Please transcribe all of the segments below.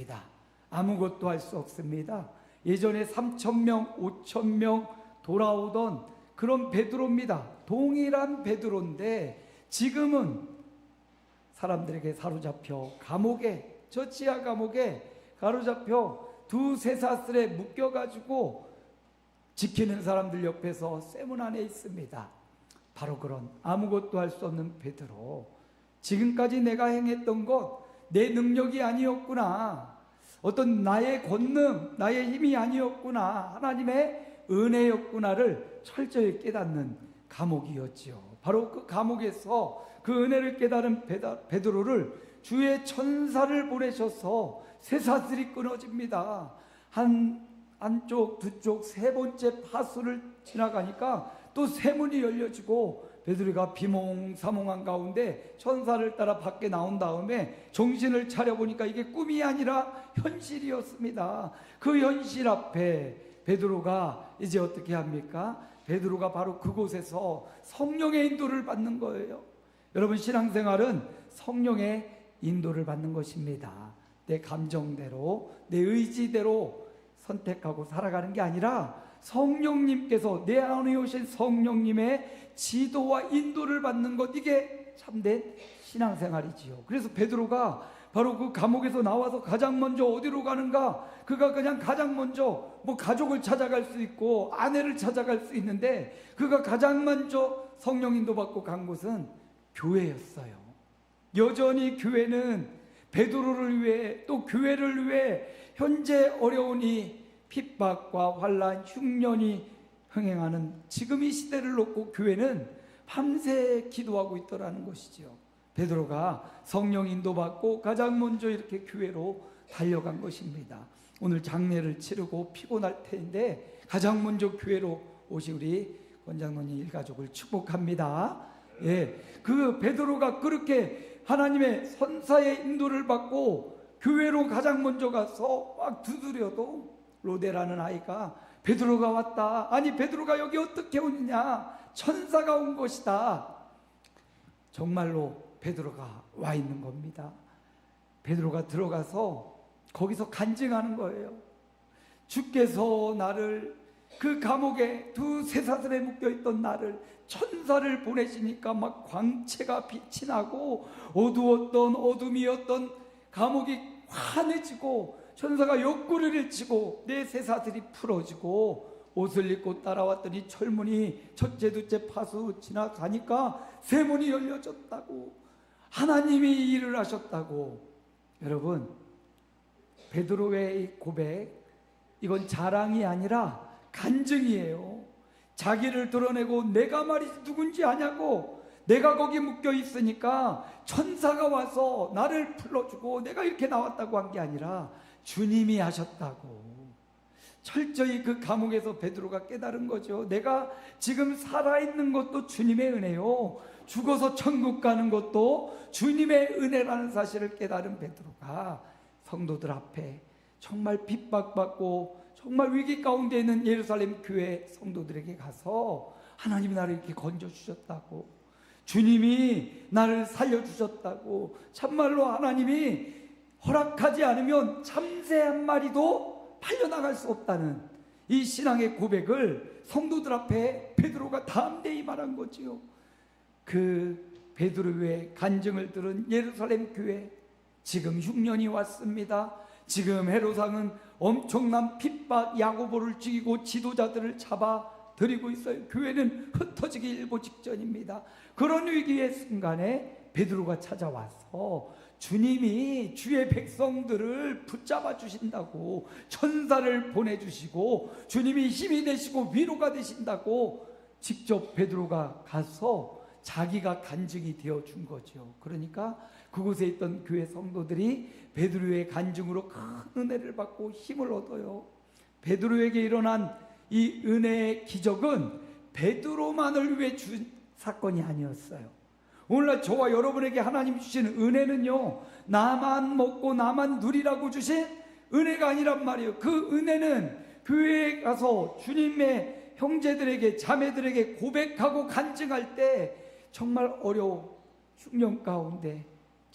없습니다. 아무것도 할 수 없습니다. 예전에 3,000명, 5,000명 돌아오던 그런 베드로입니다. 동일한 베드로인데 지금은 사람들에게 사로잡혀 감옥에, 저 지하 감옥에 사로잡혀 두쇠사슬에 묶여가지고 지키는 사람들 옆에서 쇠문 안에 있습니다. 바로 그런 아무것도 할 수 없는 베드로, 지금까지 내가 행했던 것 내 능력이 아니었구나, 어떤 나의 권능, 나의 힘이 아니었구나, 하나님의 은혜였구나를 철저히 깨닫는 감옥이었지요. 바로 그 감옥에서 그 은혜를 깨달은 베드로를 주의 천사를 보내셔서 쇠사슬이 끊어집니다. 한쪽, 두쪽, 세 번째 파수를 지나가니까 또 세 문이 열려지고 베드로가 비몽사몽한 가운데 천사를 따라 밖에 나온 다음에 정신을 차려보니까 이게 꿈이 아니라 현실이었습니다. 그 현실 앞에 베드로가 이제 어떻게 합니까? 베드로가 바로 그곳에서 성령의 인도를 받는 거예요. 여러분, 신앙생활은 성령의 인도를 받는 것입니다. 내 감정대로, 내 의지대로 선택하고 살아가는 게 아니라 성령님께서, 내 안에 오신 성령님의 지도와 인도를 받는 것, 이게 참된 신앙생활이지요. 그래서 베드로가 바로 그 감옥에서 나와서 가장 먼저 어디로 가는가? 그가 그냥 가장 먼저 뭐 가족을 찾아갈 수 있고 아내를 찾아갈 수 있는데 그가 가장 먼저 성령 인도받고 간 곳은 교회였어요. 여전히 교회는 베드로를 위해, 또 교회를 위해 현재 어려운 이 핍박과 환난, 흉년이 흥행하는 지금 이 시대를 놓고 교회는 밤새 기도하고 있더라는 것이죠. 베드로가 성령 인도받고 가장 먼저 이렇게 교회로 달려간 것입니다. 오늘 장례를 치르고 피곤할 텐데 가장 먼저 교회로 오신 우리 권장로님 일가족을 축복합니다. 예, 그 베드로가 그렇게 하나님의 선사의 인도를 받고 교회로 가장 먼저 가서 막 두드려도 로데라는 아이가 베드로가 왔다, 아니 베드로가 여기 어떻게 오느냐, 천사가 온 것이다. 정말로 베드로가 와 있는 겁니다. 베드로가 들어가서 거기서 간증하는 거예요. 주께서 나를, 그 감옥에 두쇠사슬에 묶여있던 나를 천사를 보내시니까 막 광채가 빛이 나고 어두웠던, 어둠이었던 감옥이 환해지고 천사가 옆구리를 치고 내 쇠사슬이 풀어지고 옷을 입고 따라왔더니 철문이 첫째, 둘째 파수 지나가니까 세 문이 열려졌다고, 하나님이 일을 하셨다고. 여러분, 베드로의 이 고백, 이건 자랑이 아니라 간증이에요. 자기를 드러내고 내가 말이지 누군지 아냐고, 내가 거기 묶여 있으니까 천사가 와서 나를 불러주고 내가 이렇게 나왔다고 한 게 아니라 주님이 하셨다고. 철저히 그 감옥에서 베드로가 깨달은 거죠. 내가 지금 살아있는 것도 주님의 은혜요, 죽어서 천국 가는 것도 주님의 은혜라는 사실을 깨달은 베드로가 성도들 앞에 정말 핍박받고 정말 위기 가운데 있는 예루살렘 교회 성도들에게 가서 하나님이 나를 이렇게 건져주셨다고, 주님이 나를 살려주셨다고, 참말로 하나님이 허락하지 않으면 참새 한 마리도 팔려나갈 수 없다는 이 신앙의 고백을 성도들 앞에 베드로가 담대히 말한 거지요. 그 베드로의 간증을 들은 예루살렘 교회, 지금 흉년이 왔습니다. 지금 헤롯왕은 엄청난 핍박, 야고보를 죽이고 지도자들을 잡아 들이고 있어요. 교회는 흩어지기 일보 직전입니다. 그런 위기의 순간에 베드로가 찾아와서 주님이 주의 백성들을 붙잡아 주신다고, 천사를 보내주시고 주님이 힘이 되시고 위로가 되신다고 직접 베드로가 가서 자기가 간증이 되어준 거죠. 그러니까 그곳에 있던 교회 성도들이 베드로의 간증으로 큰 은혜를 받고 힘을 얻어요. 베드로에게 일어난 이 은혜의 기적은 베드로만을 위해 준 사건이 아니었어요. 오늘날 저와 여러분에게 하나님 주신 은혜는요, 나만 먹고 나만 누리라고 주신 은혜가 아니란 말이에요. 그 은혜는 교회에 가서 주님의 형제들에게, 자매들에게 고백하고 간증할 때 정말 어려운 흉년 가운데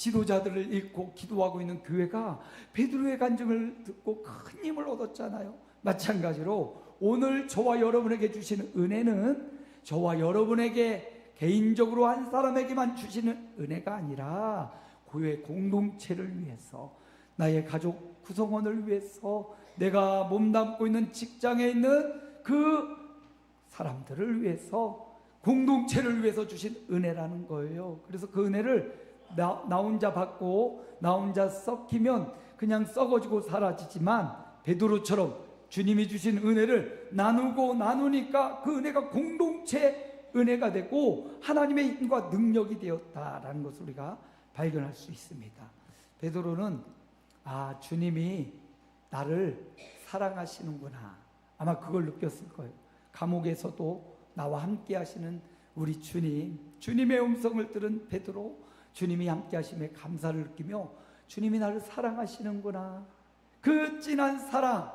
지도자들을 잃고 기도하고 있는 교회가 베드로의 간증을 듣고 큰 힘을 얻었잖아요. 마찬가지로 오늘 저와 여러분에게 주시는 은혜는 저와 여러분에게 개인적으로 한 사람에게만 주시는 은혜가 아니라 교회 공동체를 위해서, 나의 가족 구성원을 위해서, 내가 몸담고 있는 직장에 있는 그 사람들을 위해서, 공동체를 위해서 주신 은혜라는 거예요. 그래서 그 은혜를 나 혼자 받고 나 혼자 썩히면 그냥 썩어지고 사라지지만, 베드로처럼 주님이 주신 은혜를 나누고 나누니까 그 은혜가 공동체 은혜가 되고 하나님의 힘과 능력이 되었다라는 것을 우리가 발견할 수 있습니다. 베드로는 주님이 나를 사랑하시는구나, 아마 그걸 느꼈을 거예요. 감옥에서도 나와 함께 하시는 우리 주님, 주님의 음성을 들은 베드로, 주님이 함께 하심에 감사를 느끼며 주님이 나를 사랑하시는구나, 그 진한 사랑,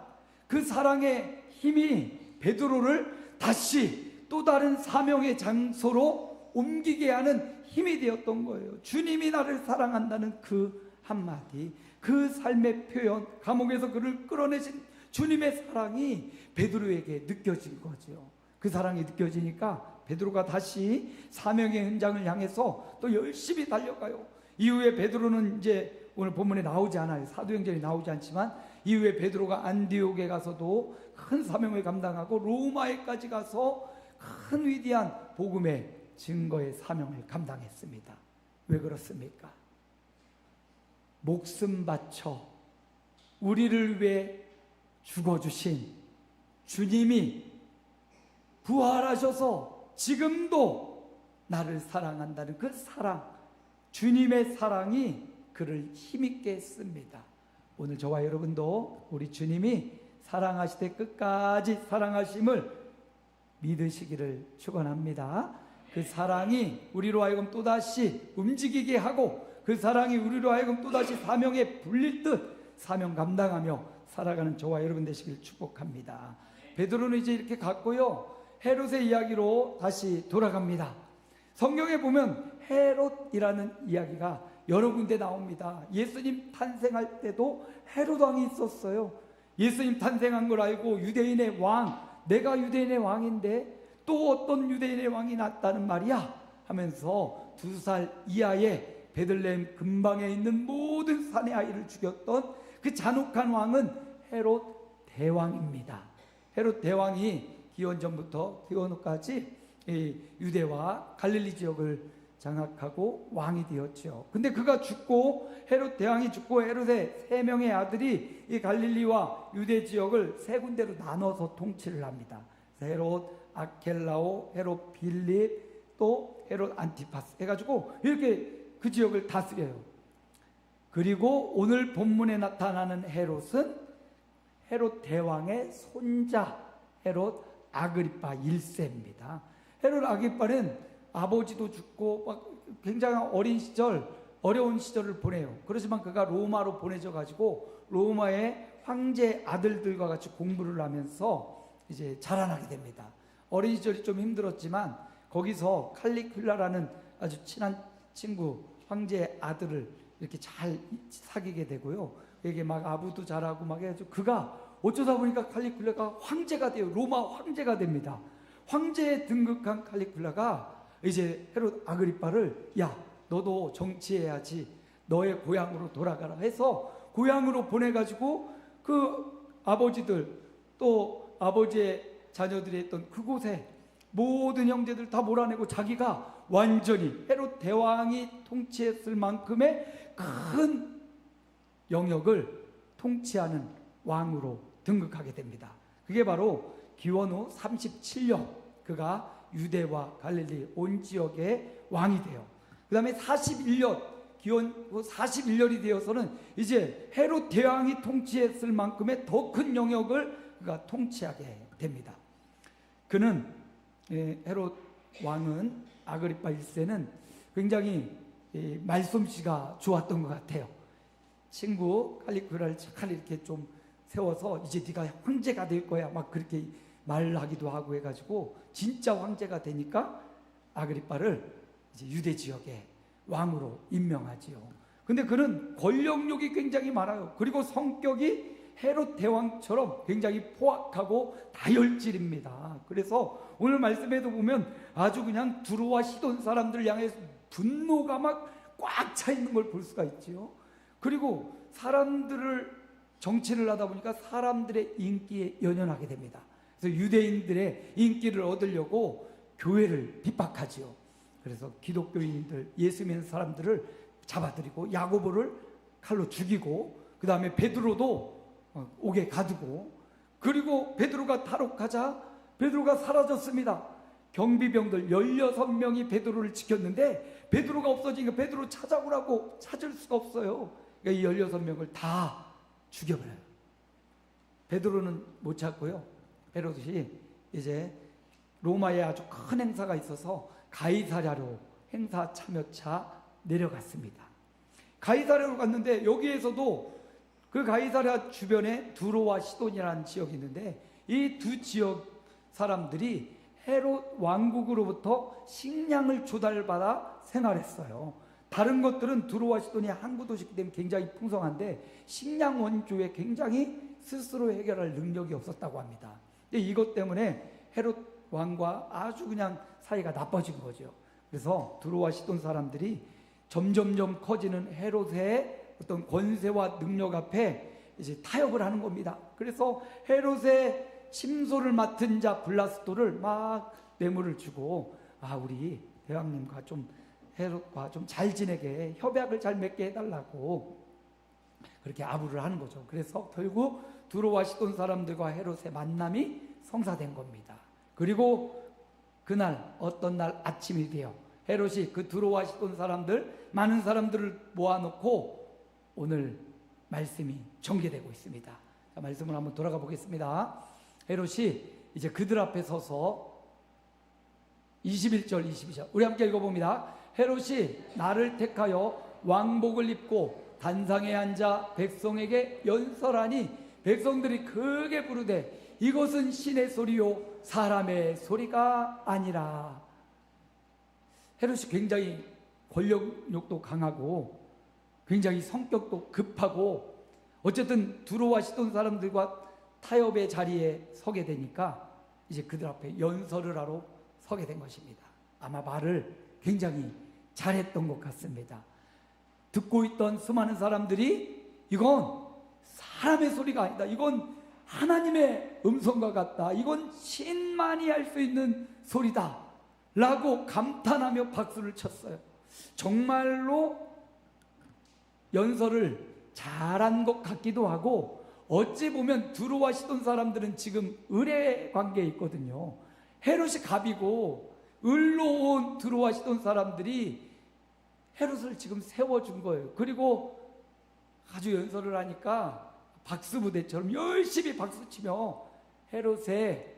그 사랑의 힘이 베드로를 다시 또 다른 사명의 장소로 옮기게 하는 힘이 되었던 거예요. 주님이 나를 사랑한다는 그 한마디, 그 삶의 표현, 감옥에서 그를 끌어내신 주님의 사랑이 베드로에게 느껴진 거죠. 그 사랑이 느껴지니까 베드로가 다시 사명의 현장을 향해서 또 열심히 달려가요. 이후에 베드로는 이제 오늘 본문에 나오지 않아요. 사도행전에 나오지 않지만 이후에 베드로가 안디옥에 가서도 큰 사명을 감당하고 로마에까지 가서 큰 위대한 복음의 증거의 사명을 감당했습니다. 왜 그렇습니까? 목숨 바쳐 우리를 위해 죽어주신 주님이 부활하셔서 지금도 나를 사랑한다는 그 사랑, 주님의 사랑이 그를 힘있게 했습니다. 오늘 저와 여러분도 우리 주님이 사랑하시되 끝까지 사랑하심을 믿으시기를 축원합니다. 그 사랑이 우리로 하여금 또다시 움직이게 하고, 그 사랑이 우리로 하여금 또다시 사명에 불릴 듯 사명 감당하며 살아가는 저와 여러분 되시길 축복합니다. 베드로는 이제 이렇게 갔고요, 헤롯의 이야기로 다시 돌아갑니다. 성경에 보면 헤롯이라는 이야기가 여러 군데 나옵니다. 예수님 탄생할 때도 헤롯 왕이 있었어요. 예수님 탄생한 걸 알고 유대인의 왕, 내가 유대인의 왕인데 또 어떤 유대인의 왕이 났다는 말이야 하면서 2살 이하의 베들레헴 근방에 있는 모든 산의 아이를 죽였던 그 잔혹한 왕은 헤롯 대왕입니다. 헤롯 대왕이 기원 전부터 기원 후까지 유대와 갈릴리 지역을 장악하고 왕이 되었죠. 근데 그가 죽고, 헤롯 대왕이 죽고 헤롯의 3명의 아들이 이 갈릴리와 유대 지역을 3군데로 나눠서 통치를 합니다. 헤롯 아켈라오, 헤롯 빌립, 또 헤롯 안티파스 해가지고 이렇게 그 지역을 다스려요. 그리고 오늘 본문에 나타나는 헤롯은 헤롯 대왕의 손자 헤롯 아그리파 1세입니다. 헤롯 아그리파는 아버지도 죽고 막 굉장히 어려운 시절을 보내요. 그렇지만 그가 로마로 보내져 가지고 로마의 황제 아들들과 같이 공부를 하면서 이제 자라나게 됩니다. 어린 시절이 좀 힘들었지만 거기서 칼리큘라라는 아주 친한 친구, 황제의 아들을 이렇게 잘 사귀게 되고요. 이게 막 아부도 잘하고 막 해가지고 그가 어쩌다 보니까 칼리큘라가 황제가 돼요. 로마 황제가 됩니다. 황제에 등극한 칼리큘라가 이제 헤롯 아그리파를, 야, 너도 정치해야지, 너의 고향으로 돌아가라 해서 고향으로 보내가지고 그 아버지들 또 아버지의 자녀들이 했던 그곳에 모든 형제들 다 몰아내고 자기가 완전히 헤롯 대왕이 통치했을 만큼의 큰 영역을 통치하는 왕으로 등극하게 됩니다. 그게 바로 기원 후 37년 그가 유대와 갈릴리 온 지역의 왕이 돼요. 그 다음에 41년, 기원 후 41년이 되어서는 이제 헤롯 대왕이 통치했을 만큼의 더 큰 영역을 그가 통치하게 됩니다. 그는 헤롯 왕은 아그리파 1세는 굉장히 말솜씨가 좋았던 것 같아요. 친구 칼리큘라를 착하게 이렇게 좀 세워서 이제 네가 황제가 될 거야 막 그렇게 말을 하기도 하고 해가지고 진짜 황제가 되니까 아그리파를 이제 유대 지역의 왕으로 임명하지요. 근데 그는 권력욕이 굉장히 많아요. 그리고 성격이 헤롯 대왕처럼 굉장히 포악하고 다혈질입니다. 그래서 오늘 말씀에도 보면 아주 그냥 두로와 시돈 사람들 향해 분노가 막 꽉 차 있는 걸 볼 수가 있지요. 그리고 사람들을 정치를 하다 보니까 사람들의 인기에 연연하게 됩니다. 그래서 유대인들의 인기를 얻으려고 교회를 핍박하지요. 그래서 기독교인들, 예수 믿는 사람들을 잡아들이고 야고보를 칼로 죽이고, 그 다음에 베드로도 옥에 가두고, 그리고 베드로가 탈옥하자 베드로가 사라졌습니다. 경비병들 16명이 베드로를 지켰는데 베드로가 없어지니까 베드로 찾아오라고 찾을 수가 없어요. 그러니까 이 16명을 다 죽여버려요. 베드로는 못 찾고요. 헤롯이 이제 로마에 아주 큰 행사가 있어서 가이사랴로 행사 참여차 내려갔습니다. 가이사랴로 갔는데 여기에서도 그 가이사랴 주변에 두로와 시돈이라는 지역이 있는데 이 두 지역 사람들이 헤롯 왕국으로부터 식량을 조달받아 생활했어요. 다른 것들은 두로와 시돈이 항구 도시이기 때문에 굉장히 풍성한데 식량 원조에 굉장히 스스로 해결할 능력이 없었다고 합니다. 이것 때문에 헤롯 왕과 아주 그냥 사이가 나빠진 거죠. 그래서 두로와 시돈 사람들이 점점점 커지는 헤롯의 어떤 권세와 능력 앞에 이제 타협을 하는 겁니다. 그래서 헤롯의 침소를 맡은 자 블라스도를 막 뇌물을 주고, 우리 대왕님과 좀 헤롯과 좀 잘 지내게, 협약을 잘 맺게 해달라고 그렇게 아부를 하는 거죠. 그래서 결국 두로와 시돈 사람들과 헤롯의 만남이 성사된 겁니다. 그리고 그날 어떤 날 아침이 되어 헤롯이 그 두로와 시돈 사람들, 많은 사람들을 모아놓고 오늘 말씀이 전개되고 있습니다. 자, 말씀을 한번 돌아가 보겠습니다. 헤롯이 이제 그들 앞에 서서 21절 22절 우리 함께 읽어봅니다. 헤롯이 나를 택하여 왕복을 입고 단상에 앉아 백성에게 연설하니 백성들이 크게 부르되 이것은 신의 소리요 사람의 소리가 아니라. 헤롯이 굉장히 권력욕도 강하고 굉장히 성격도 급하고, 어쨌든 두로와 시돈 사람들과 타협의 자리에 서게 되니까 이제 그들 앞에 연설을 하러 서게 된 것입니다. 아마 말을 굉장히 잘했던 것 같습니다. 듣고 있던 수많은 사람들이 이건 사람의 소리가 아니다, 이건 하나님의 음성과 같다, 이건 신만이 할 수 있는 소리다 라고 감탄하며 박수를 쳤어요. 정말로 연설을 잘한 것 같기도 하고, 어찌 보면 두로와 시돈 사람들은 지금 을의 관계에 있거든요. 헤롯이 갑이고 을로 온 두로와 시돈 사람들이 헤롯을 지금 세워준 거예요. 그리고 아주 연설을 하니까 박수부대처럼 열심히 박수치며 헤롯의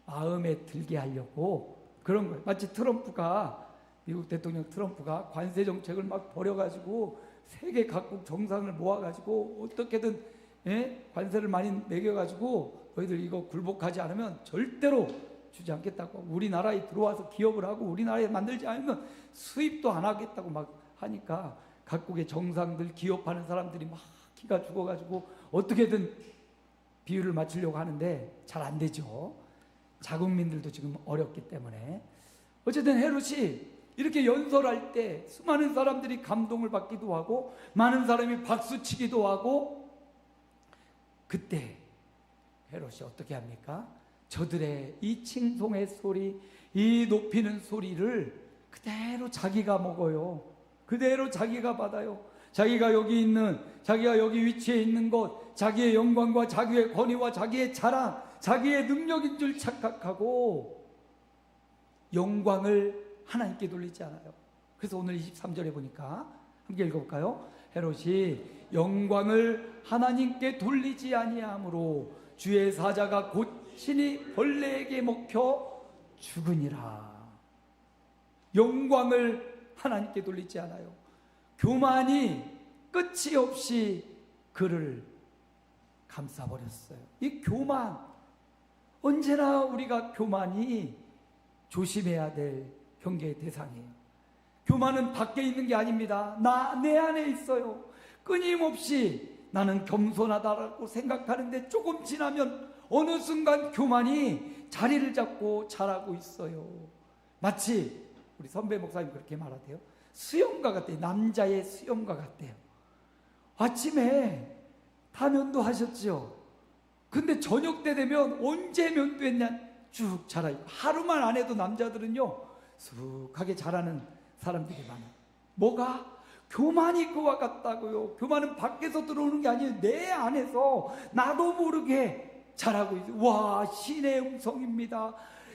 마음에 들게 하려고 그런 거예요. 마치 트럼프가, 미국 대통령 트럼프가 관세 정책을 막 벌여가지고 세계 각국 정상을 모아가지고 어떻게든 관세를 많이 매겨가지고 너희들 이거 굴복하지 않으면 절대로 주지 않겠다고, 우리나라에 들어와서 기업을 하고 우리나라에 만들지 않으면 수입도 안 하겠다고 막 하니까 각국의 정상들, 기업하는 사람들이 막 기가 죽어가지고 어떻게든 비율을 맞추려고 하는데 잘 안 되죠. 자국민들도 지금 어렵기 때문에. 어쨌든 헤롯이 이렇게 연설할 때 수많은 사람들이 감동을 받기도 하고 많은 사람이 박수치기도 하고, 그때 헤롯이 어떻게 합니까? 저들의 이 칭송의 소리, 이 높이는 소리를 그대로 자기가 먹어요. 그대로 자기가 받아요. 자기가 여기 있는, 자기가 여기 위치해 있는 것, 자기의 영광과 자기의 권위와 자기의 자랑, 자기의 능력인 줄 착각하고 영광을 하나님께 돌리지 않아요. 그래서 오늘 23절에 보니까 함께 읽어볼까요? 헤롯이 영광을 하나님께 돌리지 아니하므로 주의 사자가 곧 친히 벌레에게 먹혀 죽으니라. 영광을 하나님께 돌리지 않아요. 교만이 끝이 없이 그를 감싸버렸어요. 이 교만, 언제나 우리가 교만이 조심해야 될 경계의 대상이에요. 교만은 밖에 있는 게 아닙니다. 내 안에 있어요. 끊임없이 나는 겸손하다라고 생각하는데 조금 지나면 어느 순간 교만이 자리를 잡고 자라고 있어요. 마치 우리 선배 목사님 그렇게 말하대요. 수영과 같대요. 남자의 수영과 같대요. 아침에 다 면도하셨죠? 근데 저녁 때 되면 언제 면도했냐 쭉 자라요. 하루만 안 해도 남자들은요 쑥하게 자라는 사람들이 많아요. 뭐가? 교만이 그와 같다고요. 교만은 밖에서 들어오는 게 아니에요. 내 안에서 나도 모르게 자라고 있어요. 와, 신의 음성입니다.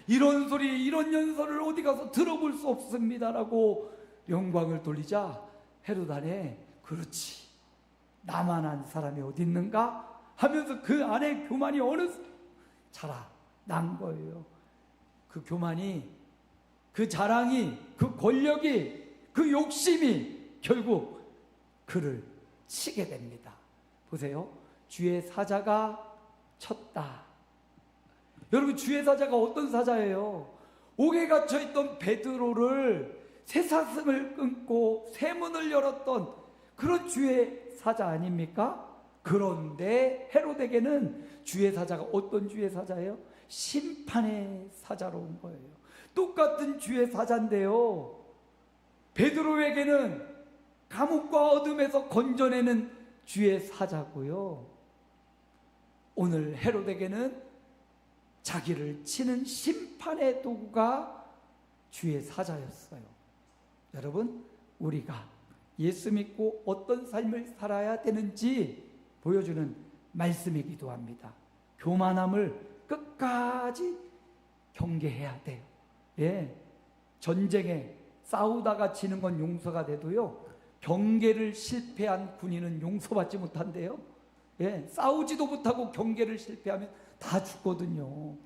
이런 소리, 이런 연설을 어디 가서 들어볼 수 없습니다라고 영광을 돌리자 헤롯 안에 그렇지, 나만한 사람이 어디 있는가 하면서 그 안에 교만이 어느 자라난 거예요. 그 교만이, 그 자랑이, 그 권력이, 그 욕심이 결국 그를 치게 됩니다. 보세요. 주의 사자가 쳤다. 여러분, 주의 사자가 어떤 사자예요? 옥에 갇혀있던 베드로를 쇠사슬을 끊고 쇠문을 열었던 그런 주의 사자 아닙니까? 그런데 헤롯에게는 주의 사자가 어떤 주의 사자예요? 심판의 사자로 온 거예요. 똑같은 주의 사자인데요, 베드로에게는 감옥과 어둠에서 건져내는 주의 사자고요, 오늘 헤롯에게는 자기를 치는 심판의 도구가 주의 사자였어요. 여러분, 우리가 예수 믿고 어떤 삶을 살아야 되는지 보여주는 말씀이기도 합니다. 교만함을 끝까지 경계해야 돼요. 예, 전쟁에 싸우다가 지는 건 용서가 돼도요, 경계를 실패한 군인은 용서받지 못한대요. 예, 싸우지도 못하고 경계를 실패하면 다 죽거든요.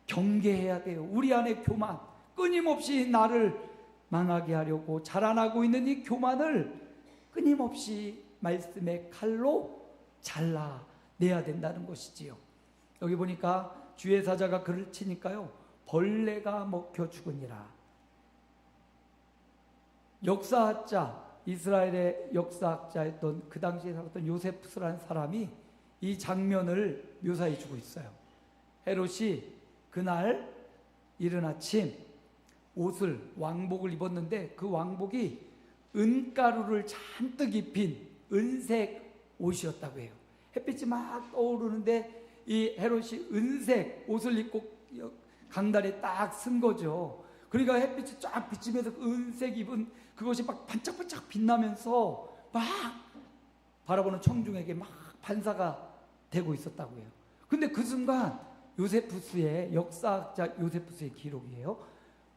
경계해야 돼요. 우리 안에 교만, 끊임없이 나를 망하게 하려고 자라나고 있는 이 교만을 끊임없이 말씀의 칼로 잘라내야 된다는 것이지요. 여기 보니까 주의 사자가 그를 치니까요, 벌레가 먹혀 죽으니라. 역사학자, 이스라엘의 역사학자였던 그 당시에 살았던 요세푸스라는 사람이 이 장면을 묘사해 주고 있어요. 헤롯이 그날 이른 아침 옷을, 왕복을 입었는데 그 왕복이 은가루를 잔뜩 입힌 은색 옷이었다고 해요. 햇빛이 막 떠오르는데 이 헤롯이 은색 옷을 입고 강단에 딱 쓴 거죠. 그러니까 햇빛이 쫙 비치면서 은색 입은 그것이 막 반짝반짝 빛나면서 막 바라보는 청중에게 막 반사가 되고 있었다고 해요. 근데 그 순간 요세푸스의, 역사학자 요세푸스의 기록이에요.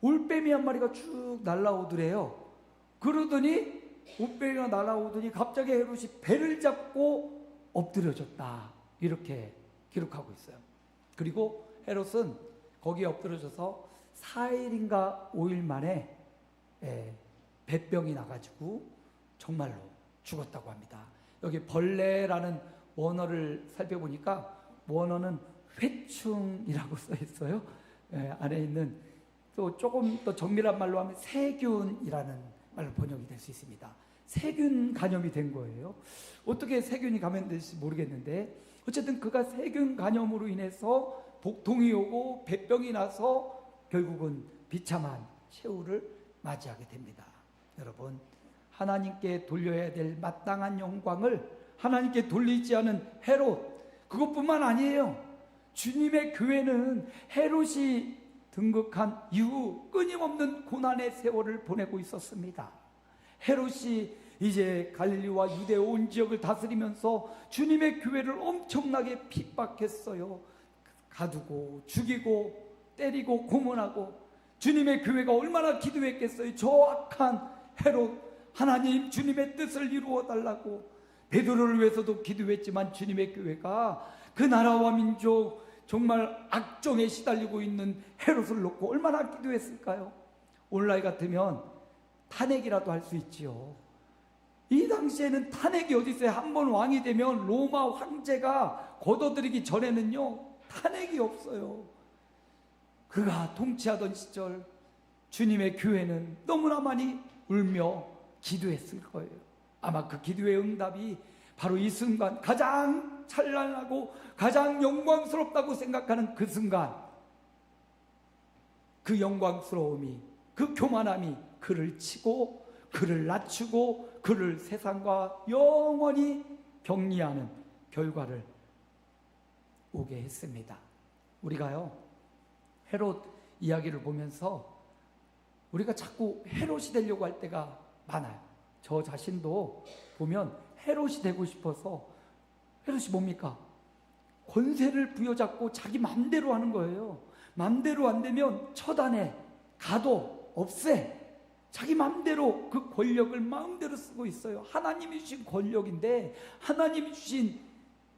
올빼미 한 마리가 쭉 날아오더래요. 그러더니 올빼미가 날아오더니 갑자기 헤롯이 배를 잡고 엎드려졌다, 이렇게 기록하고 있어요. 그리고 헤롯은 거기에 엎드려져서 4일인가 5일 만에 배병이 나가지고 정말로 죽었다고 합니다. 여기 벌레라는 원어를 살펴보니까 원어는 회충이라고 써 있어요. 안에 있는, 또 조금 더 정밀한 말로 하면 세균이라는 말로 번역이 될 수 있습니다. 세균 감염이 된 거예요. 어떻게 세균이 감염될지 모르겠는데 어쨌든 그가 세균 감염으로 인해서 복통이 오고 배병이 나서 결국은 비참한 최후를 맞이하게 됩니다. 여러분, 하나님께 돌려야 될 마땅한 영광을 하나님께 돌리지 않은 헤롯, 그것뿐만 아니에요. 주님의 교회는 헤롯이 등극한 이후 끊임없는 고난의 세월을 보내고 있었습니다. 헤롯이 이제 갈릴리와 유대 온 지역을 다스리면서 주님의 교회를 엄청나게 핍박했어요. 가두고 죽이고 때리고 고문하고. 주님의 교회가 얼마나 기도했겠어요. 저 악한 헤롯, 하나님 주님의 뜻을 이루어 달라고. 베드로를 위해서도 기도했지만 주님의 교회가 그 나라와 민족, 정말 악정에 시달리고 있는 헤롯을 놓고 얼마나 기도했을까요? 오늘날 같으면 탄핵이라도 할 수 있지요. 이 당시에는 탄핵이 어디 있어요? 한번 왕이 되면 로마 황제가 걷어들이기 전에는요, 탄핵이 없어요. 그가 통치하던 시절 주님의 교회는 너무나 많이 울며 기도했을 거예요. 아마 그 기도의 응답이 바로 이 순간, 가장 찬란하고 가장 영광스럽다고 생각하는 그 순간, 그 영광스러움이, 그 교만함이 그를 치고 그를 낮추고 그를 세상과 영원히 격리하는 결과를 오게 했습니다. 우리가요, 헤롯 이야기를 보면서 우리가 자꾸 헤롯이 되려고 할 때가 많아요. 저 자신도 보면 헤롯이 되고 싶어서, 헤롯이 뭡니까? 권세를 부여잡고 자기 맘대로 하는 거예요. 맘대로 안 되면 처단해, 가둬, 없애. 자기 맘대로 그 권력을 마음대로 쓰고 있어요. 하나님이 주신 권력인데, 하나님이 주신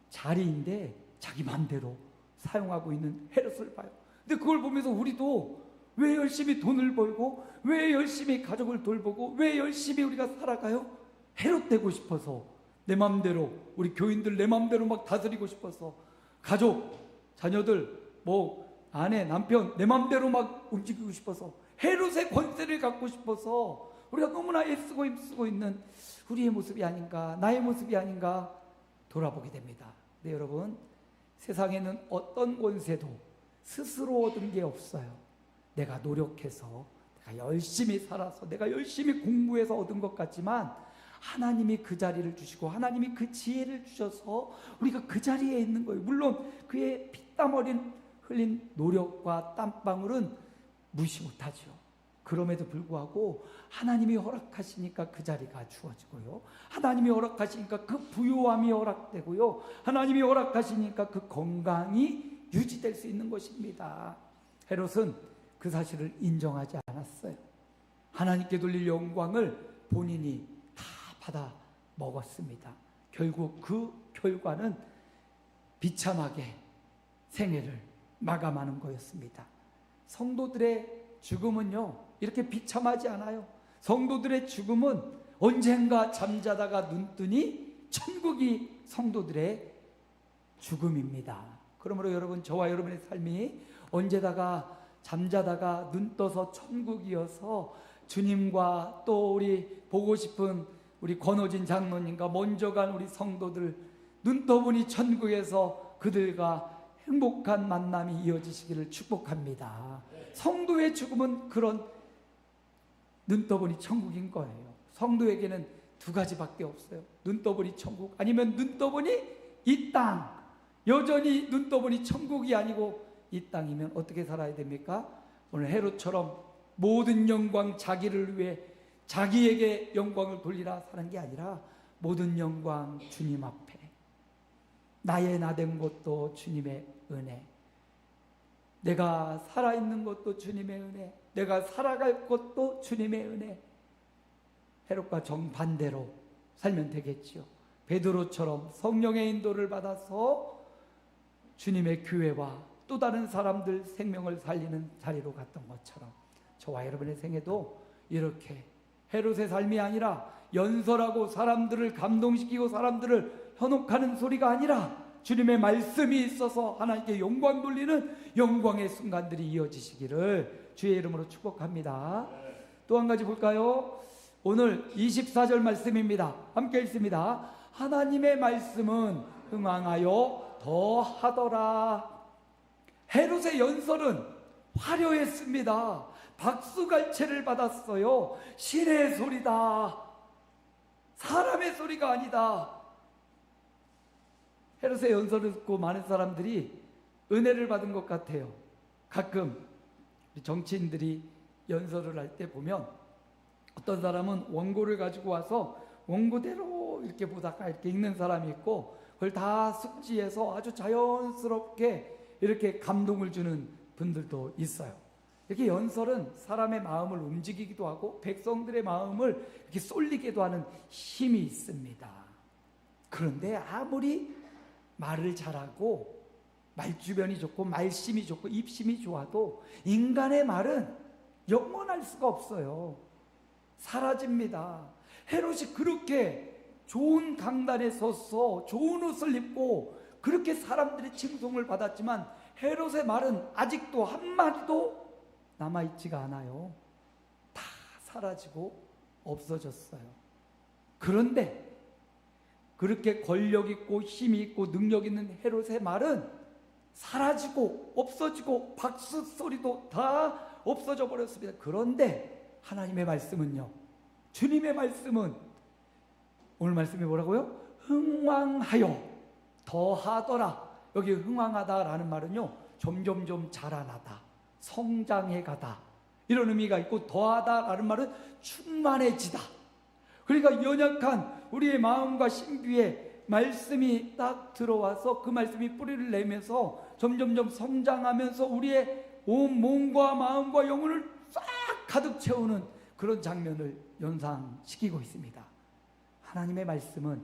자리인데 자기 맘대로 사용하고 있는 헤롯을 봐요. 근데 그걸 보면서 우리도 왜 열심히 돈을 벌고, 왜 열심히 가족을 돌보고, 왜 열심히 우리가 살아가요? 헤롯 되고 싶어서, 내 맘대로, 우리 교인들 내 맘대로 막 다스리고 싶어서, 가족, 자녀들, 아내, 남편 내 맘대로 막 움직이고 싶어서, 헤롯의 권세를 갖고 싶어서 우리가 너무나 애쓰고 힘쓰고 있는 우리의 모습이 아닌가, 나의 모습이 아닌가 돌아보게 됩니다. 네, 여러분, 세상에는 어떤 권세도 스스로 얻은 게 없어요. 내가 노력해서, 내가 열심히 살아서, 내가 열심히 공부해서 얻은 것 같지만, 하나님이 그 자리를 주시고 하나님이 그 지혜를 주셔서 우리가 그 자리에 있는 거예요. 물론 그의 피땀 흘린 노력과 땀방울은 무시 못하죠. 그럼에도 불구하고 하나님이 허락하시니까 그 자리가 주어지고요, 하나님이 허락하시니까 그 부유함이 허락되고요, 하나님이 허락하시니까 그 건강이 유지될 수 있는 것입니다. 헤롯은 그 사실을 인정하지 않았어요. 하나님께 돌릴 영광을 본인이 다 받아 먹었습니다. 결국 그 결과는 비참하게 생애를 마감하는 거였습니다. 성도들의 죽음은요, 이렇게 비참하지 않아요. 성도들의 죽음은 언젠가 잠자다가 눈뜨니 천국이 성도들의 죽음입니다. 그러므로 여러분, 저와 여러분의 삶이 언제다가 잠자다가 눈 떠서 천국이어서 주님과 또 우리 보고 싶은 우리 권호진 장로님과 먼저 간 우리 성도들, 눈 떠보니 천국에서 그들과 행복한 만남이 이어지시기를 축복합니다. 성도의 죽음은 그런 눈 떠보니 천국인 거예요. 성도에게는 두 가지밖에 없어요. 눈 떠보니 천국, 아니면 눈 떠보니 이 땅. 여전히 눈 떠보니 천국이 아니고 이 땅이면 어떻게 살아야 됩니까? 오늘 헤롯처럼 모든 영광 자기를 위해 자기에게 영광을 돌리라 사는 게 아니라, 모든 영광 주님 앞에, 나의 나된 것도 주님의 은혜, 내가 살아있는 것도 주님의 은혜, 내가 살아갈 것도 주님의 은혜. 헤롯과 정반대로 살면 되겠지요. 베드로처럼 성령의 인도를 받아서 주님의 교회와 또 다른 사람들 생명을 살리는 자리로 갔던 것처럼, 저와 여러분의 생애도 이렇게 헤롯의 삶이 아니라, 연설하고 사람들을 감동시키고 사람들을 현혹하는 소리가 아니라, 주님의 말씀이 있어서 하나님께 영광 돌리는 영광의 순간들이 이어지시기를 주의 이름으로 축복합니다. 또 한 가지 볼까요? 오늘 24절 말씀입니다. 함께 읽습니다. 하나님의 말씀은 흥왕하여 더하더라. 헤롯의 연설은 화려했습니다. 박수갈채를 받았어요. 신의 소리다, 사람의 소리가 아니다. 헤롯의 연설을 듣고 많은 사람들이 은혜를 받은 것 같아요. 가끔 정치인들이 연설을 할 때 보면 어떤 사람은 원고를 가지고 와서 원고대로 이렇게 보다가 이렇게 읽는 사람이 있고, 그걸 다 숙지해서 아주 자연스럽게 이렇게 감동을 주는 분들도 있어요. 이렇게 연설은 사람의 마음을 움직이기도 하고 백성들의 마음을 이렇게 쏠리게도 하는 힘이 있습니다. 그런데 아무리 말을 잘하고 말주변이 좋고 말심이 좋고 입심이 좋아도 인간의 말은 영원할 수가 없어요. 사라집니다. 헤롯이 그렇게 좋은 강단에 서서 좋은 옷을 입고 그렇게 사람들의 칭송을 받았지만, 헤롯의 말은 아직도 한마디도 남아있지가 않아요. 사라지고 없어졌어요. 그런데 그렇게 권력 있고 힘이 있고 능력 있는 헤롯의 말은 사라지고 없어지고 박수 소리도 다 없어져 버렸습니다. 그런데 하나님의 말씀은요, 주님의 말씀은 오늘 말씀이 뭐라고요? 흥왕하여 더하더라. 여기 흥왕하다라는 말은요, 점점점 자라나다, 성장해 가다, 이런 의미가 있고, 더하다라는 말은 충만해지다. 그러니까 연약한 우리의 마음과 심귀에 말씀이 딱 들어와서 그 말씀이 뿌리를 내면서 점점점 성장하면서 우리의 온 몸과 마음과 영혼을 싹 가득 채우는 그런 장면을 연상시키고 있습니다. 하나님의 말씀은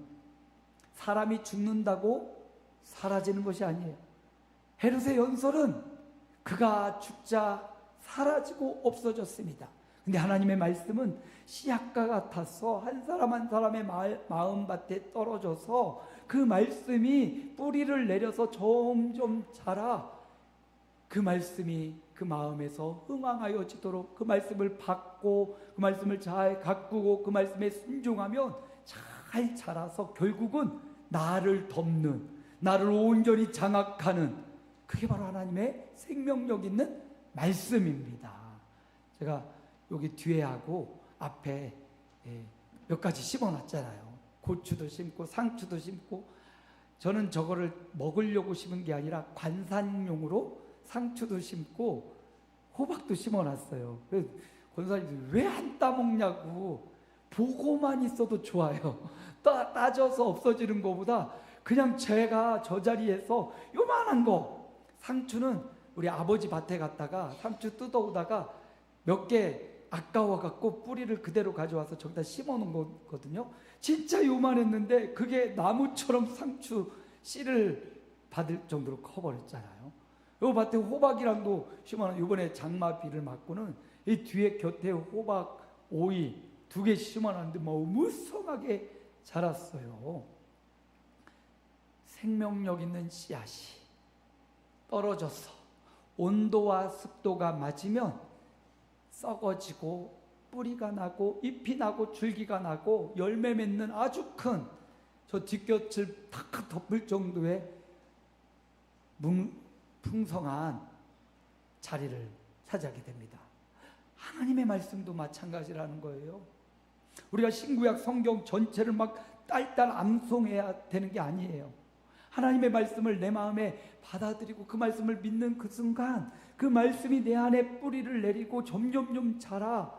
사람이 죽는다고 사라지는 것이 아니에요. 헤롯의 연설은 그가 죽자 사라지고 없어졌습니다. 근데 하나님의 말씀은 씨앗과 같아서 한 사람 한 사람의 마음밭에 떨어져서 그 말씀이 뿌리를 내려서 점점 자라 그 말씀이 그 마음에서 흥왕하여지도록 그 말씀을 받고 그 말씀을 잘 가꾸고 그 말씀에 순종하면 잘 자라서 결국은 나를 덮는, 나를 온전히 장악하는, 그게 바로 하나님의 생명력 있는 말씀입니다. 제가 여기 뒤에 하고 앞에 몇 가지 심어놨잖아요. 고추도 심고 상추도 심고. 저는 저거를 먹으려고 심은 게 아니라 관산용으로 상추도 심고 호박도 심어놨어요. 그래서 권사님들이 왜 안 따먹냐고. 보고만 있어도 좋아요. 따져서 없어지는 것보다 그냥 제가 저 자리에서 요만한 거, 상추는 우리 아버지 밭에 갔다가 상추 뜯어오다가 몇 개 아까워갖고 뿌리를 그대로 가져와서 저기다 심어놓은 거거든요. 진짜 요만했는데 그게 나무처럼 상추 씨를 받을 정도로 커버렸잖아요. 요 밭에 호박이랑도 심어놓은, 이번에 장마비를 맞고는 이 뒤에 곁에 호박, 오이 2개 심어놨는데 뭐 무성하게 자랐어요. 생명력 있는 씨앗이 떨어져서 온도와 습도가 맞으면 썩어지고 뿌리가 나고 잎이 나고 줄기가 나고 열매 맺는 아주 큰 저 뒷곁을 탁 덮을 정도의 풍성한 자리를 차지하게 됩니다. 하나님의 말씀도 마찬가지라는 거예요. 우리가 신구약 성경 전체를 막 딸딸 암송해야 되는 게 아니에요. 하나님의 말씀을 내 마음에 받아들이고 그 말씀을 믿는 그 순간 그 말씀이 내 안에 뿌리를 내리고 점점점 자라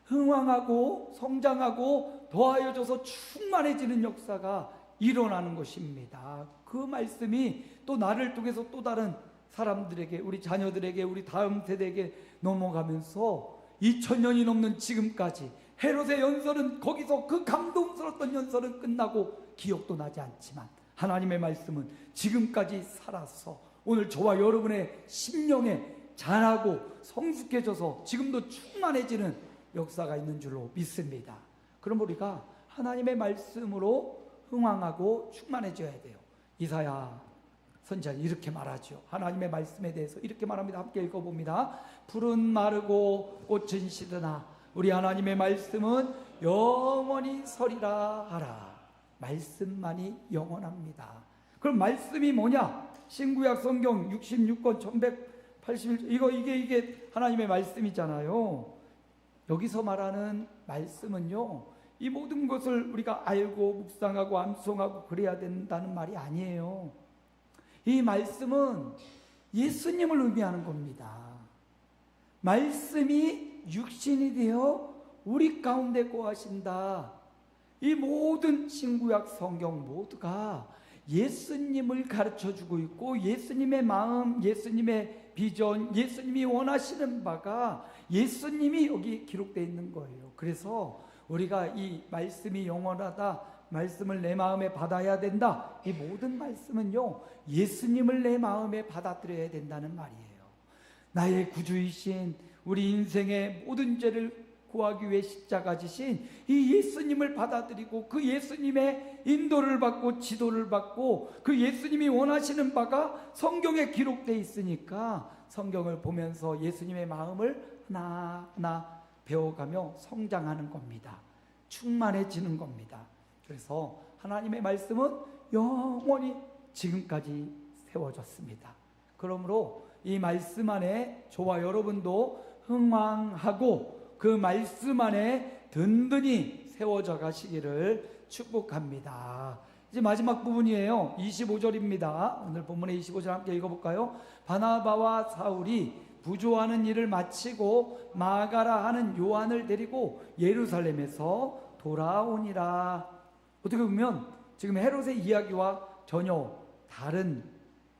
흥왕하고 성장하고 더하여져서 충만해지는 역사가 일어나는 것입니다. 그 말씀이 또 나를 통해서 또 다른 사람들에게, 우리 자녀들에게, 우리 다음 세대에게 넘어가면서 2000년이 넘는 지금까지 헤롯의 연설은 거기서, 그 감동스러웠던 연설은 끝나고 기억도 나지 않지만 하나님의 말씀은 지금까지 살아서 오늘 저와 여러분의 심령에 자라고 성숙해져서 지금도 충만해지는 역사가 있는 줄로 믿습니다. 그럼 우리가 하나님의 말씀으로 흥왕하고 충만해져야 돼요. 이사야 선지자는 이렇게 말하죠. 하나님의 말씀에 대해서 이렇게 말합니다. 함께 읽어봅니다. 풀은 마르고 꽃은 시드나 우리 하나님의 말씀은 영원히 서리라 하라. 말씀만이 영원합니다. 그럼 말씀이 뭐냐? 신구약 성경 66권 1181 이게 하나님의 말씀이잖아요. 여기서 말하는 말씀은요, 이 모든 것을 우리가 알고 묵상하고 암송하고 그래야 된다는 말이 아니에요. 이 말씀은 예수님을 의미하는 겁니다. 말씀이 육신이 되어 우리 가운데 거하신다. 이 모든 신구약 성경 모두가 예수님을 가르쳐주고 있고 예수님의 마음, 예수님의 비전, 예수님이 원하시는 바가 예수님이 여기 기록되어 있는 거예요. 그래서 우리가 이 말씀이 영원하다, 말씀을 내 마음에 받아야 된다, 이 모든 말씀은요 예수님을 내 마음에 받아들여야 된다는 말이에요. 나의 구주이신, 우리 인생의 모든 죄를 구하기 위해 십자가 지신 이 예수님을 받아들이고 그 예수님의 인도를 받고 지도를 받고 그 예수님이 원하시는 바가 성경에 기록되어 있으니까 성경을 보면서 예수님의 마음을 하나하나 배워가며 성장하는 겁니다. 충만해지는 겁니다. 그래서 하나님의 말씀은 영원히 지금까지 세워졌습니다. 그러므로 이 말씀 안에 저와 여러분도 흥왕하고 그 말씀 안에 든든히 세워져 가시기를 축복합니다. 이제 마지막 부분이에요. 25절입니다. 오늘 본문의 25절 함께 읽어볼까요? 바나바와 사울이 부조하는 일을 마치고 마가라 하는 요한을 데리고 예루살렘에서 돌아오니라. 어떻게 보면 지금 헤롯의 이야기와 전혀 다른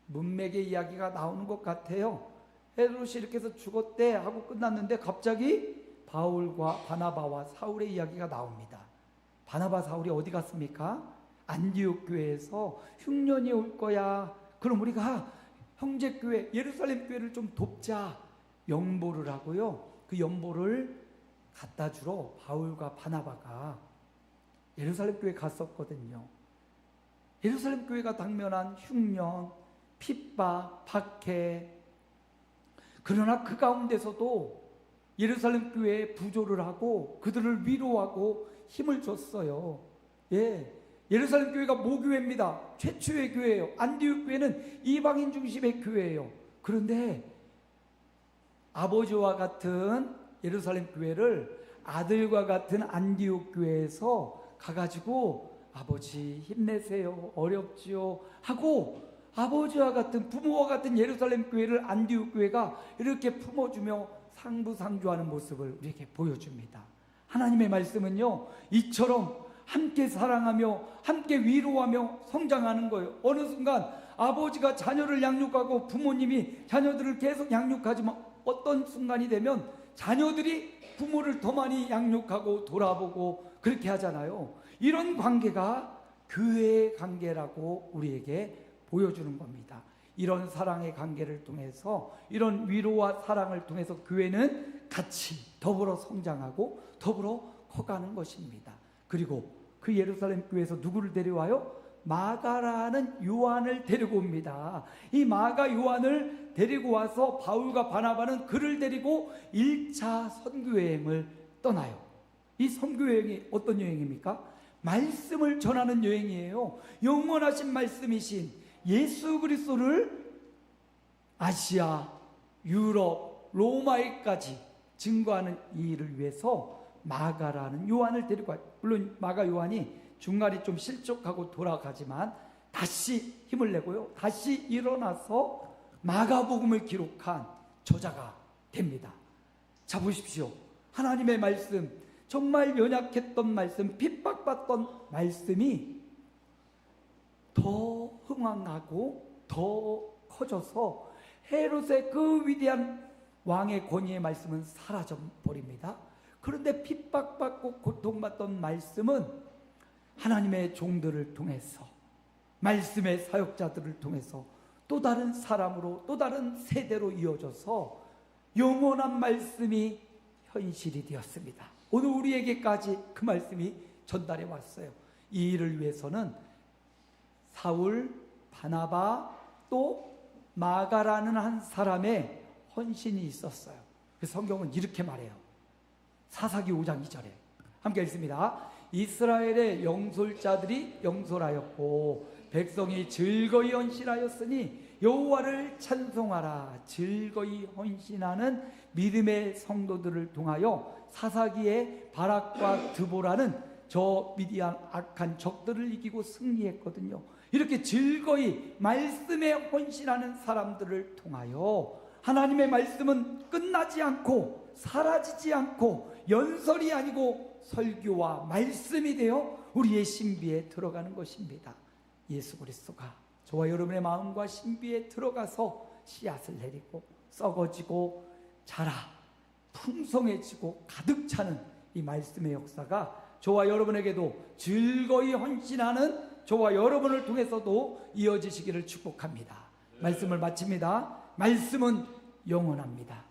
문맥의 이야기가 나오는 것 같아요. 헤롯이 이렇게 해서 죽었대 하고 끝났는데 갑자기 바울과 바나바와 사울의 이야기가 나옵니다. 바나바 사울이 어디 갔습니까? 안디옥 교회에서 흉년이 올 거야. 그럼 우리가 형제 교회 예루살렘 교회를 좀 돕자 연보를 하고요. 그 연보를 갖다 주러 바울과 바나바가 예루살렘 교회 갔었거든요. 예루살렘 교회가 당면한 흉년, 핍박, 박해, 그러나 그 가운데서도 예루살렘 교회에 부조를 하고 그들을 위로하고 힘을 줬어요. 예루살렘 교회가 모교회입니다. 최초의 교회예요. 안디옥 교회는 이방인 중심의 교회예요. 그런데 아버지와 같은 예루살렘 교회를 아들과 같은 안디옥 교회에서 가가지고 아버지 힘내세요, 어렵지요 하고 아버지와 같은 부모와 같은 예루살렘 교회를 안디옥 교회가 이렇게 품어주며 상부상조하는 모습을 우리에게 보여줍니다. 하나님의 말씀은요, 이처럼 함께 사랑하며 함께 위로하며 성장하는 거예요. 어느 순간 아버지가 자녀를 양육하고 부모님이 자녀들을 계속 양육하지만 어떤 순간이 되면 자녀들이 부모를 더 많이 양육하고 돌아보고 그렇게 하잖아요. 이런 관계가 교회의 관계라고 우리에게 보여주는 겁니다. 이런 사랑의 관계를 통해서, 이런 위로와 사랑을 통해서 교회는 같이 더불어 성장하고 더불어 커가는 것입니다. 그리고 그 예루살렘 교회에서 누구를 데려와요? 마가라는 요한을 데리고 옵니다. 이 마가 요한을 데리고 와서 바울과 바나바는 그를 데리고 1차 선교여행을 떠나요. 이 선교여행이 어떤 여행입니까? 말씀을 전하는 여행이에요. 영원하신 말씀이신 예수 그리스도를 아시아, 유럽, 로마에까지 증거하는 이 일을 위해서 마가라는 요한을 데리고 와요. 물론 마가 요한이 중간에 좀 실족하고 돌아가지만 다시 힘을 내고요, 다시 일어나서 마가복음을 기록한 저자가 됩니다. 자, 보십시오. 하나님의 말씀, 정말 연약했던 말씀, 핍박받던 말씀이 더 흥왕하고 더 커져서 헤롯의 그 위대한 왕의 권위의 말씀은 사라져 버립니다. 그런데 핍박받고 고통받던 말씀은 하나님의 종들을 통해서, 말씀의 사역자들을 통해서 또 다른 사람으로, 또 다른 세대로 이어져서 영원한 말씀이 현실이 되었습니다. 오늘 우리에게까지 그 말씀이 전달해 왔어요. 이 일을 위해서는 사울, 바나바, 또 마가라는 한 사람의 헌신이 있었어요. 그래서 성경은 이렇게 말해요. 사사기 5장 2절에 함께 읽습니다. 이스라엘의 영솔자들이 영솔하였고 백성이 즐거이 헌신하였으니 여호와를 찬송하라. 즐거이 헌신하는 믿음의 성도들을 통하여 사사기에 바락과 드보라는 저 미디안 악한 적들을 이기고 승리했거든요. 이렇게 즐거이 말씀에 헌신하는 사람들을 통하여 하나님의 말씀은 끝나지 않고 사라지지 않고 연설이 아니고 설교와 말씀이 되어 우리의 신비에 들어가는 것입니다. 예수 그리스도가 저와 여러분의 마음과 신비에 들어가서 씨앗을 내리고 썩어지고 자라 풍성해지고 가득 차는 이 말씀의 역사가 저와 여러분에게도 즐거이 헌신하는 저와 여러분을 통해서도 이어지시기를 축복합니다. 말씀을 마칩니다. 말씀은 영원합니다.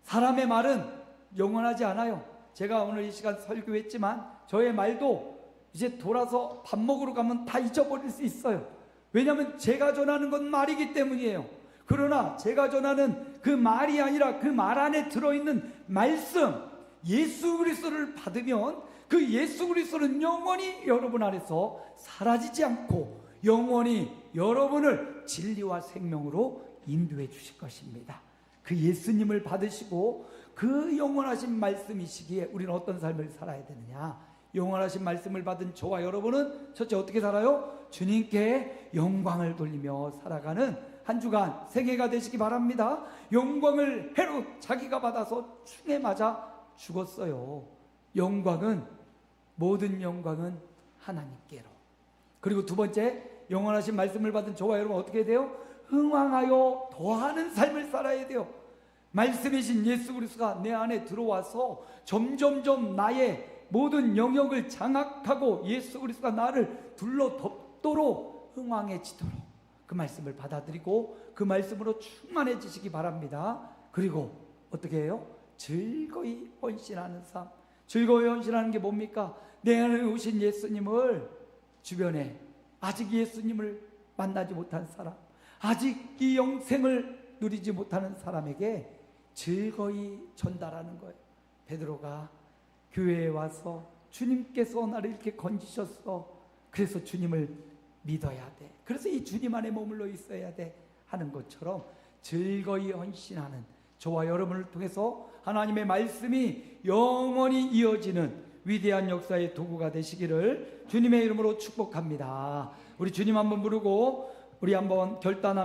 사람의 말은 영원하지 않아요. 제가 오늘 이 시간 설교했지만 저의 말도 이제 돌아서 밥 먹으러 가면 다 잊어버릴 수 있어요. 왜냐하면 제가 전하는 건 말이기 때문이에요. 그러나 제가 전하는 그 말이 아니라 그 말 안에 들어있는 말씀, 예수 그리스도를 받으면 그 예수 그리스도는 영원히 여러분 안에서 사라지지 않고 영원히 여러분을 진리와 생명으로 인도해 주실 것입니다. 그 예수님을 받으시고 그 영원하신 말씀이시기에 우리는 어떤 삶을 살아야 되느냐? 영원하신 말씀을 받은 저와 여러분은 첫째 어떻게 살아요? 주님께 영광을 돌리며 살아가는 한 주간 생애가 되시기 바랍니다. 영광을 헤롯 자기가 받아서 충에 맞아 죽었어요. 모든 영광은 하나님께로. 그리고 두 번째, 영원하신 말씀을 받은 저와 여러분 어떻게 돼요? 흥왕하여 더하는 삶을 살아야 돼요. 말씀이신 예수 그리스도가 내 안에 들어와서 점점점 나의 모든 영역을 장악하고 예수 그리스도가 나를 둘러덮도록 흥왕해지도록 그 말씀을 받아들이고 그 말씀으로 충만해지시기 바랍니다. 그리고 어떻게 해요? 즐거이 헌신하는 삶. 즐거이 헌신하는 게 뭡니까? 내 안에 오신 예수님을 주변에 아직 예수님을 만나지 못한 사람, 아직 이 영생을 누리지 못하는 사람에게 즐거이 전달하는 거예요. 베드로가 교회에 와서 주님께서 나를 이렇게 건지셨어. 그래서 주님을 믿어야 돼. 그래서 이 주님 안에 머물러 있어야 돼 하는 것처럼 즐거이 헌신하는 저와 여러분을 통해서 하나님의 말씀이 영원히 이어지는 위대한 역사의 도구가 되시기를 주님의 이름으로 축복합니다. 우리 주님 한번 부르고 우리 한번 결단합니다.